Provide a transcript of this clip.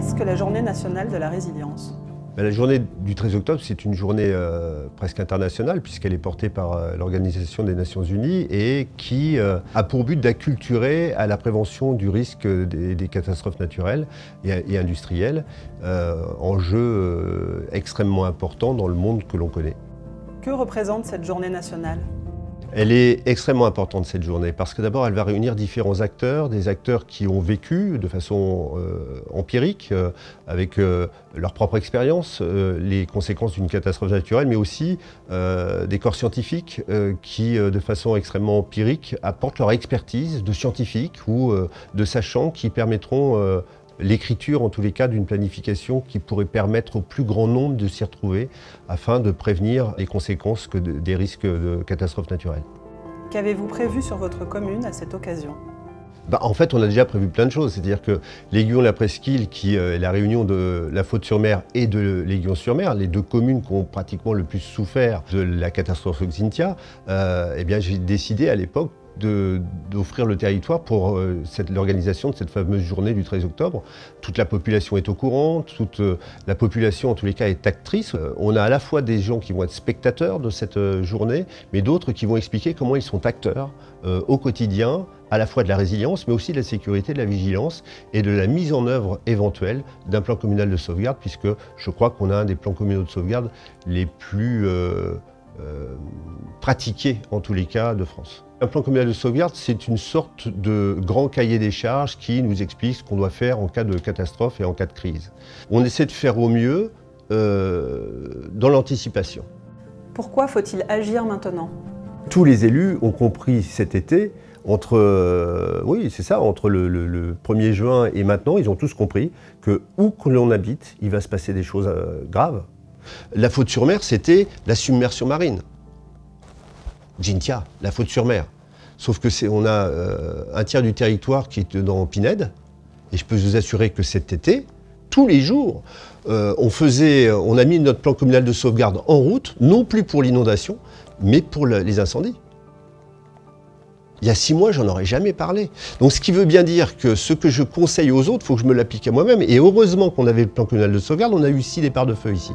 Qu'est-ce que la Journée nationale de la résilience ? La journée du 13 octobre, c'est une journée presque internationale puisqu'elle est portée par l'Organisation des Nations Unies et qui a pour but d'acculturer à la prévention du risque des catastrophes naturelles et industrielles, enjeu extrêmement important dans le monde que l'on connaît. Que représente cette journée nationale ? Elle est extrêmement importante cette journée parce que d'abord elle va réunir différents acteurs, des acteurs qui ont vécu de façon empirique avec leur propre expérience les conséquences d'une catastrophe naturelle, mais aussi des corps scientifiques qui de façon extrêmement empirique apportent leur expertise de scientifiques ou de sachants qui permettront l'écriture, en tous les cas, d'une planification qui pourrait permettre au plus grand nombre de s'y retrouver afin de prévenir les conséquences des risques de catastrophes naturelles. Qu'avez-vous prévu sur votre commune à cette occasion ? En fait, on a déjà prévu plein de choses. C'est-à-dire que l'Aiguillon-la Presqu'île, qui est la réunion de La Faute-sur-Mer et de l'Aiguillon-sur-Mer, les deux communes qui ont pratiquement le plus souffert de la catastrophe Xynthia, eh bien, j'ai décidé à l'époque d'offrir le territoire pour l'organisation de cette fameuse journée du 13 octobre. Toute la population est au courant, toute la population en tous les cas est actrice. On a à la fois des gens qui vont être spectateurs de cette journée, mais d'autres qui vont expliquer comment ils sont acteurs au quotidien, à la fois de la résilience, mais aussi de la sécurité, de la vigilance et de la mise en œuvre éventuelle d'un plan communal de sauvegarde, puisque je crois qu'on a un des plans communaux de sauvegarde les plus pratiqués en tous les cas de France. Un plan communal de sauvegarde, c'est une sorte de grand cahier des charges qui nous explique ce qu'on doit faire en cas de catastrophe et en cas de crise. On essaie de faire au mieux dans l'anticipation. Pourquoi faut-il agir maintenant ? Tous les élus ont compris cet été, entre le 1er juin et maintenant, ils ont tous compris que où que l'on habite, il va se passer des choses graves. La Faute-sur-Mer, c'était la submersion marine. Xynthia, la Faute-sur-Mer. Sauf que on a un tiers du territoire qui est dans Pinède, et je peux vous assurer que cet été, tous les jours, on a mis notre plan communal de sauvegarde en route, non plus pour l'inondation, mais pour les incendies. Il y a 6 mois, j'en aurais jamais parlé. Donc ce qui veut bien dire que ce que je conseille aux autres, il faut que je me l'applique à moi-même. Et heureusement qu'on avait le plan communal de sauvegarde, on a eu 6 départs de feu ici.